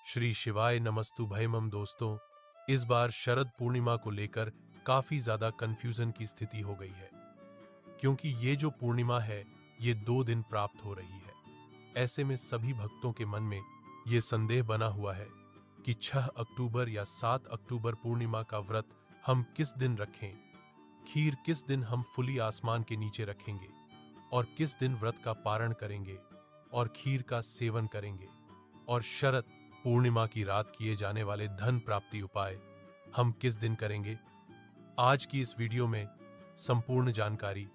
श्री शिवाय नमस्तु भयमम दोस्तों, इस बार शरद पूर्णिमा को लेकर काफी ज्यादा कंफ्यूजन की स्थिति हो गई है, क्योंकि ये जो पूर्णिमा है ये 2 दिन प्राप्त हो रही है। ऐसे में सभी भक्तों के मन में ये संदेह बना हुआ है कि 6 अक्टूबर या 7 अक्टूबर पूर्णिमा का व्रत हम किस दिन रखें, खीर किस दिन हम खुली आसमान के नीचे रखेंगे और किस दिन व्रत का पारण करेंगे और खीर का सेवन करेंगे, और शरद पूर्णिमा की रात किए जाने वाले धन प्राप्ति उपाय हम किस दिन करेंगे। आज की इस वीडियो में संपूर्ण जानकारी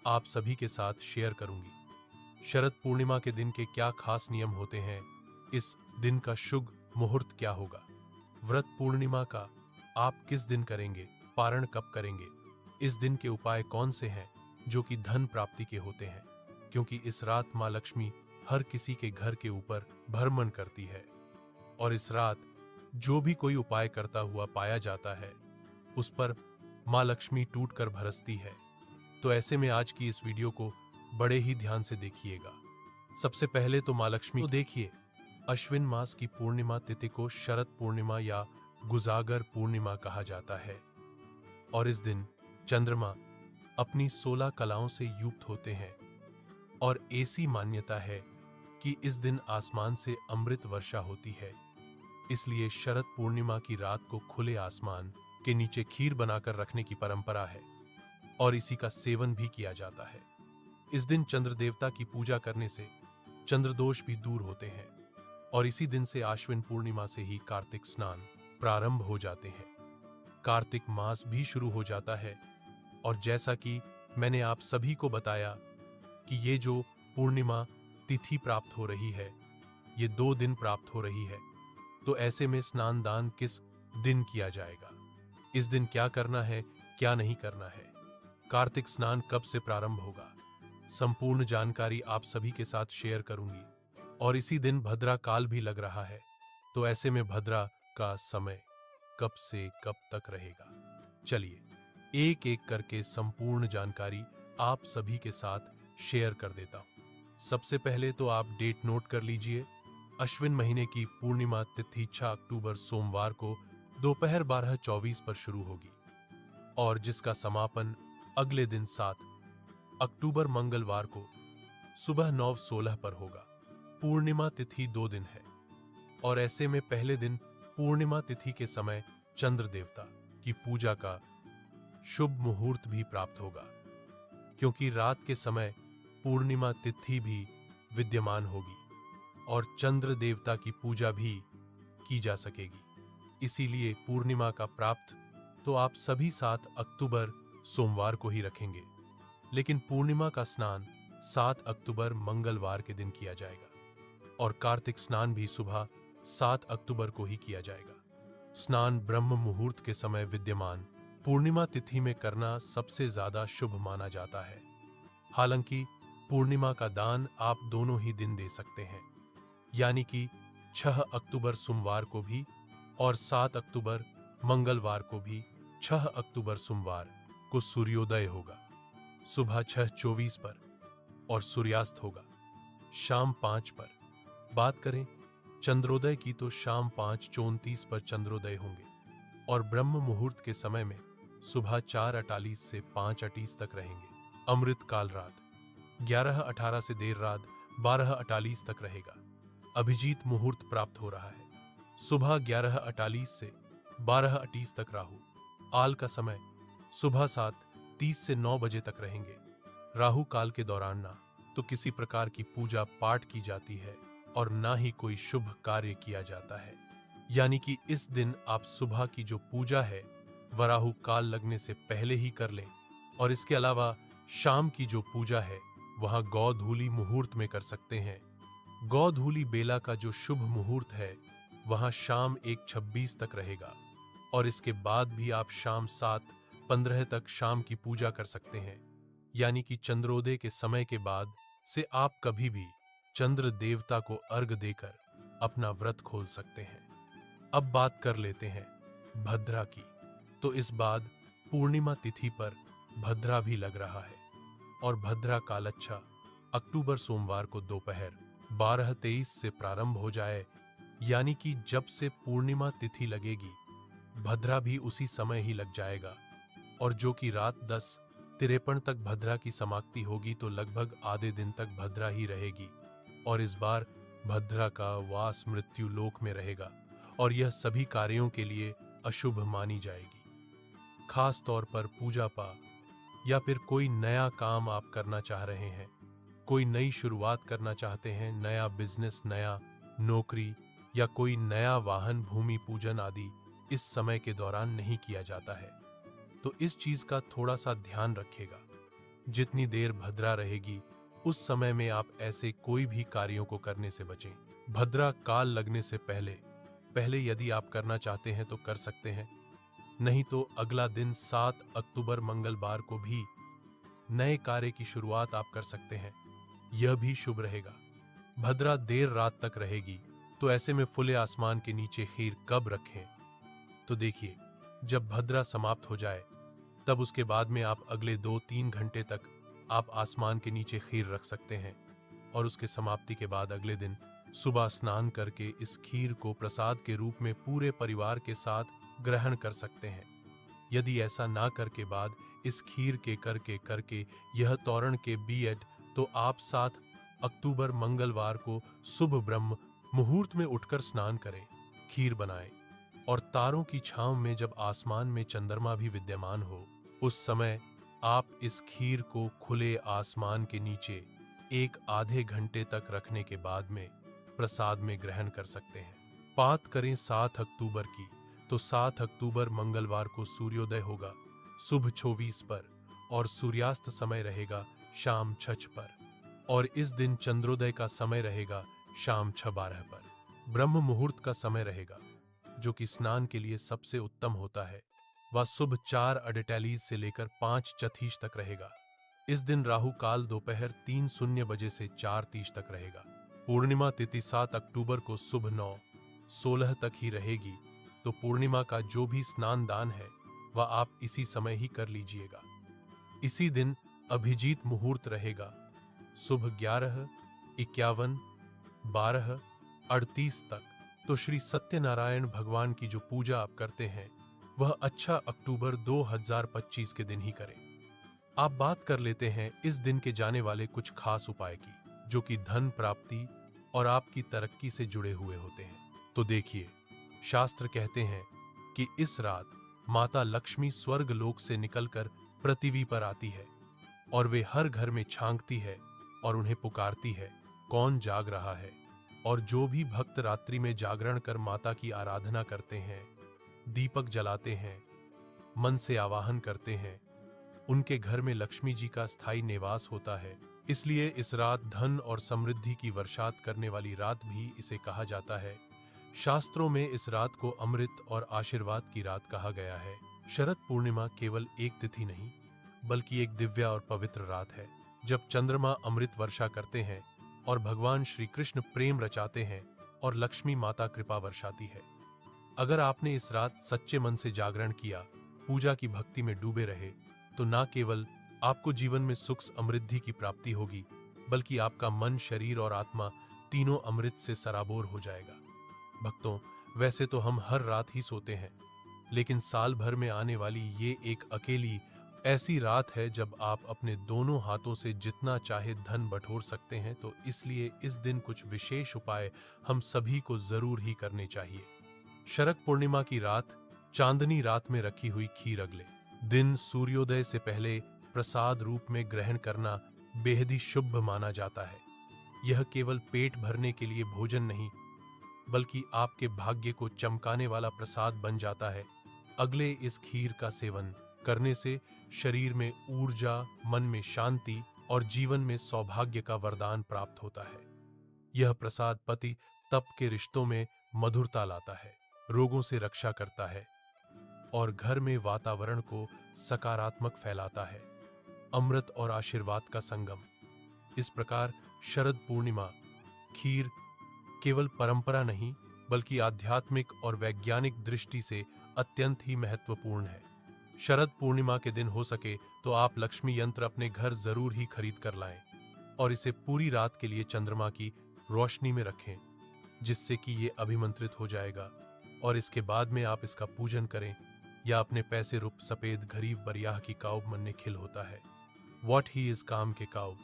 आप सभी के साथ शेयर करूंगी। शरद पूर्णिमा के दिन के क्या खास नियम होते हैं, इस दिन का शुभ मुहूर्त क्या होगा, व्रत पूर्णिमा का आप किस दिन करेंगे, पारण कब करेंगे, इस दिन के उपाय कौन से हैं जो कि धन प्राप्ति के होते हैं, क्योंकि इस रात मां लक्ष्मी हर किसी के घर के ऊपर भ्रमण करती है और इस रात जो भी कोई उपाय करता हुआ पाया जाता है उस पर मां लक्ष्मी टूटकर बरसती है। तो ऐसे में आज की इस वीडियो को बड़े ही ध्यान से देखिएगा। सबसे पहले तो मां लक्ष्मी को देखिए, अश्विन मास की पूर्णिमा तिथि को शरद पूर्णिमा या गुजागर पूर्णिमा कहा जाता है और इस दिन चंद्रमा अपनी 16 कलाओं से युक्त होते हैं और ऐसी मान्यता है कि इस दिन आसमान से अमृत वर्षा होती है। इसलिए शरद पूर्णिमा की रात को खुले आसमान के नीचे खीर बनाकर रखने की परंपरा है और इसी का सेवन भी किया जाता है। इस दिन चंद्र देवता की पूजा करने से चंद्रदोष भी दूर होते हैं और इसी दिन से आश्विन पूर्णिमा से ही कार्तिक स्नान प्रारंभ हो जाते हैं। कार्तिक मास भी शुरू हो जाता है और जैसा कि मैंने आप सभी को बताया कि ये जो पूर्णिमा तिथि प्राप्त हो रही है ये 2 दिन प्राप्त हो रही है, तो ऐसे में स्नान दान किस दिन किया जाएगा, इस दिन क्या करना है क्या नहीं करना है, कार्तिक स्नान कब से प्रारंभ होगा, संपूर्ण जानकारी आप सभी के साथ शेयर करूंगी। और इसी दिन भद्रा काल भी लग रहा है, तो ऐसे में भद्रा का समय कब से कब तक रहेगा, चलिए एक एक करके संपूर्ण जानकारी आप सभी के साथ शेयर कर देता हूं। सबसे पहले तो आप डेट नोट कर लीजिए। अश्विन महीने की पूर्णिमा तिथि 6 अक्टूबर सोमवार को दोपहर 12:24 पर शुरू होगी और जिसका समापन अगले दिन 7 अक्टूबर मंगलवार को सुबह 9:16 पर होगा। पूर्णिमा तिथि 2 दिन है और ऐसे में पहले दिन पूर्णिमा तिथि के समय चंद्र देवता की पूजा का शुभ मुहूर्त भी प्राप्त होगा, क्योंकि रात के समय पूर्णिमा तिथि भी विद्यमान होगी और चंद्र देवता की पूजा भी की जा सकेगी। इसीलिए पूर्णिमा का प्राप्त तो आप सभी 7 अक्टूबर सोमवार को ही रखेंगे, लेकिन पूर्णिमा का स्नान 7 अक्टूबर मंगलवार के दिन किया जाएगा और कार्तिक स्नान भी सुबह 7 अक्टूबर को ही किया जाएगा। स्नान ब्रह्म मुहूर्त के समय विद्यमान पूर्णिमा तिथि में करना सबसे ज्यादा शुभ माना जाता है। हालांकि पूर्णिमा का दान आप दोनों ही दिन दे सकते हैं, यानी कि 6 अक्टूबर सोमवार को भी और 7 अक्टूबर मंगलवार को भी। 6 अक्टूबर सोमवार को सूर्योदय होगा सुबह 6:24 पर और सूर्यास्त होगा शाम 5 पर। बात करें चंद्रोदय की तो शाम 5:34 पर चंद्रोदय होंगे और ब्रह्म मुहूर्त के समय में सुबह 4:48 से 5:38 तक रहेंगे। अमृत काल रात 11:18 से देर रात 12:48 तक रहेगा। अभिजीत मुहूर्त प्राप्त हो रहा है सुबह 11:48 से 12:38 तक। राहु आल का समय सुबह 7:30 से 9 बजे तक रहेंगे। राहु काल के दौरान ना तो किसी प्रकार की पूजा पाठ की जाती है और ना ही कोई शुभ कार्य किया जाता है, यानी कि इस दिन आप सुबह की जो पूजा है वह राहु काल लगने से पहले ही कर लें और इसके अलावा शाम की जो पूजा है वहां गौधूली मुहूर्त में कर सकते हैं। गौधूली बेला का जो शुभ मुहूर्त है वहां शाम 1:26 तक रहेगा और इसके बाद भी आप शाम 7:15 तक शाम की पूजा कर सकते हैं, यानी कि चंद्रोदय के समय के बाद से आप कभी भी चंद्र देवता को अर्घ देकर अपना व्रत खोल सकते हैं। अब बात कर लेते हैं भद्रा की, तो इस बाद पूर्णिमा तिथि पर भद्रा भी लग रहा है और भद्रा काल 6 अक्टूबर सोमवार को दोपहर 12:23 से प्रारंभ हो जाए, यानी कि जब से पूर्णिमा तिथि लगेगी भद्रा भी उसी समय ही लग जाएगा, और जो कि रात 10:53 तक भद्रा की समाप्ति होगी तो लगभग आधे दिन तक भद्रा ही रहेगी। और इस बार भद्रा का वास मृत्यु लोक में रहेगा और यह सभी कार्यों के लिए अशुभ मानी जाएगी। खास तौर पर पूजा पाठ या फिर कोई नया काम आप करना चाह रहे हैं, कोई नई शुरुआत करना चाहते हैं, नया बिजनेस, नया नौकरी या कोई नया वाहन, भूमि पूजन आदि इस समय के दौरान नहीं किया जाता है। तो इस चीज का थोड़ा सा ध्यान रखिएगा। जितनी देर भद्रा रहेगी उस समय में आप ऐसे कोई भी कार्यों को करने से बचें। भद्रा काल लगने से पहले यदि आप करना चाहते हैं तो कर सकते हैं, नहीं तो अगला दिन 7 अक्टूबर मंगलवार को भी नए कार्य की शुरुआत आप कर सकते हैं, यह भी शुभ रहेगा। भद्रा देर रात तक रहेगी तो ऐसे में खुले आसमान के नीचे खीर कब रखें? तो देखिए, जब भद्रा समाप्त हो जाए तब उसके बाद में आप अगले 2-3 घंटे तक आप आसमान के नीचे खीर रख सकते हैं, और उसके समाप्ति के बाद अगले दिन सुबह स्नान करके इस खीर को प्रसाद के रूप में पूरे परिवार के साथ ग्रहण कर सकते हैं। यदि ऐसा ना करके बाद इस खीर के करके यह तोरण के बीएड, तो आप 7 अक्टूबर मंगलवार को शुभ ब्रह्म मुहूर्त में उठकर स्नान करें, खीर बनाएं, और तारों की छांव में जब आसमान में चंद्रमा भी विद्यमान हो उस समय आप इस खीर को खुले आसमान के नीचे एक आधे घंटे तक रखने के बाद में प्रसाद में ग्रहण कर सकते हैं। बात करें 7 अक्टूबर की, तो 7 अक्टूबर मंगलवार को सूर्योदय होगा शुभ 24 पर और सूर्यास्त समय रहेगा शाम 6 पर, और इस दिन चंद्रोदय का समय रहेगा शाम 6:12 पर। ब्रह्म मुहूर्त का समय रहेगा जो कि स्नान के लिए सबसे उत्तम होता है, वह शुभ 4:48 से लेकर 5:30 तक रहेगा। इस दिन राहु काल दोपहर 3:00 बजे से 4:30 तक रहेगा। पूर्णिमा तिथि 7 अक्टूबर को शुभ 9:16 तक ही रहेगी, तो पूर्णिमा का जो भी स्नान दान है वह आप इसी समय ही कर लीजिएगा। इसी दिन अभिजीत मुहूर्त रहेगा शुभ 11:51, 12:38 तक। तो श्री सत्यनारायण भगवान की जो पूजा आप करते हैं वह अच्छा अक्टूबर 2025 के दिन ही करें। आप बात कर लेते हैं इस दिन के जाने वाले कुछ खास उपाय की, जो कि धन प्राप्ति और आपकी तरक्की से जुड़े हुए होते हैं। तो देखिए, शास्त्र कहते हैं कि इस रात माता लक्ष्मी स्वर्ग लोक से निकलकर पृथ्वी पर आती है और वे हर घर में झांकती है और उन्हें पुकारती है, कौन जाग रहा है। और जो भी भक्त रात्रि में जागरण कर माता की आराधना करते हैं, दीपक जलाते हैं, मन से आवाहन करते हैं, उनके घर में लक्ष्मी जी का स्थायी निवास होता है। इसलिए इस रात धन और समृद्धि की वर्षात करने वाली रात भी इसे कहा जाता है। शास्त्रों में इस रात को अमृत और आशीर्वाद की रात कहा गया है। शरद पूर्णिमा केवल एक तिथि नहीं, बल्कि एक दिव्य और पवित्र रात है, जब चंद्रमा अमृत वर्षा करते हैं और भगवान श्री कृष्ण प्रेम रचाते हैं और लक्ष्मी माता कृपा वर्षाती है। अगर आपने इस रात सच्चे मन से जागरण किया, पूजा की भक्ति में डूबे रहे, तो ना केवल आपको जीवन में सुख समृद्धि की प्राप्ति होगी, बल्कि आपका मन, शरीर और आत्मा तीनों अमृत से सराबोर हो जाएगा। भक्तों, वैसे तो हम हर रात ही सोते हैं, लेकिन साल भर में आने वाली ये एक अकेली ऐसी रात है जब आप अपने दोनों हाथों से जितना चाहे धन बटोर सकते हैं। तो इसलिए इस दिन कुछ विशेष उपाय हम सभी को जरूर ही करने चाहिए। शरद पूर्णिमा की रात चांदनी रात में रखी हुई खीर अगले दिन सूर्योदय से पहले प्रसाद रूप में ग्रहण करना बेहद ही शुभ माना जाता है। यह केवल पेट भरने के लिए भोजन नहीं, बल्कि आपके भाग्य को चमकाने वाला प्रसाद बन जाता है। अगले इस खीर का सेवन करने से शरीर में ऊर्जा, मन में शांति और जीवन में सौभाग्य का वरदान प्राप्त होता है। यह प्रसाद पति तप के रिश्तों में मधुरता लाता है, रोगों से रक्षा करता है और घर में वातावरण को सकारात्मक फैलाता है। अमृत और आशीर्वाद का संगम। इस प्रकार शरद पूर्णिमा खीर केवल परंपरा नहीं, बल्कि आध्यात्मिक और वैज्ञानिक दृष्टि से अत्यंत ही महत्वपूर्ण है। शरद पूर्णिमा के दिन हो सके तो आप लक्ष्मी यंत्र अपने घर जरूर ही खरीद कर लाएं और इसे पूरी रात के लिए चंद्रमा की रोशनी में रखें। जिससे कि ये अभिमंत्रित हो जाएगा और इसके बाद में आप इसका पूजन करें या अपने पैसे रूप सफेद गरीब बरियाह की काउब मन्ने खिल होता है। वॉट ही इज काम के काउब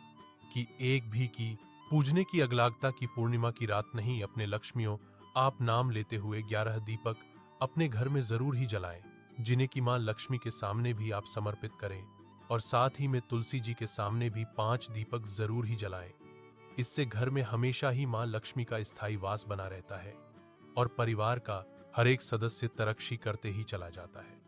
की एक भी की पूजने की अगलागता की पूर्णिमा की रात नहीं अपने लक्ष्मियों आप नाम लेते हुए 11 दीपक अपने घर में जरूर ही जलाएं, जिन्हें की मां लक्ष्मी के सामने भी आप समर्पित करें और साथ ही में तुलसी जी के सामने भी 5 दीपक जरूर ही जलाएं। इससे घर में हमेशा ही मां लक्ष्मी का स्थायी वास बना रहता है और परिवार का हर एक सदस्य तरक्की करते ही चला जाता है।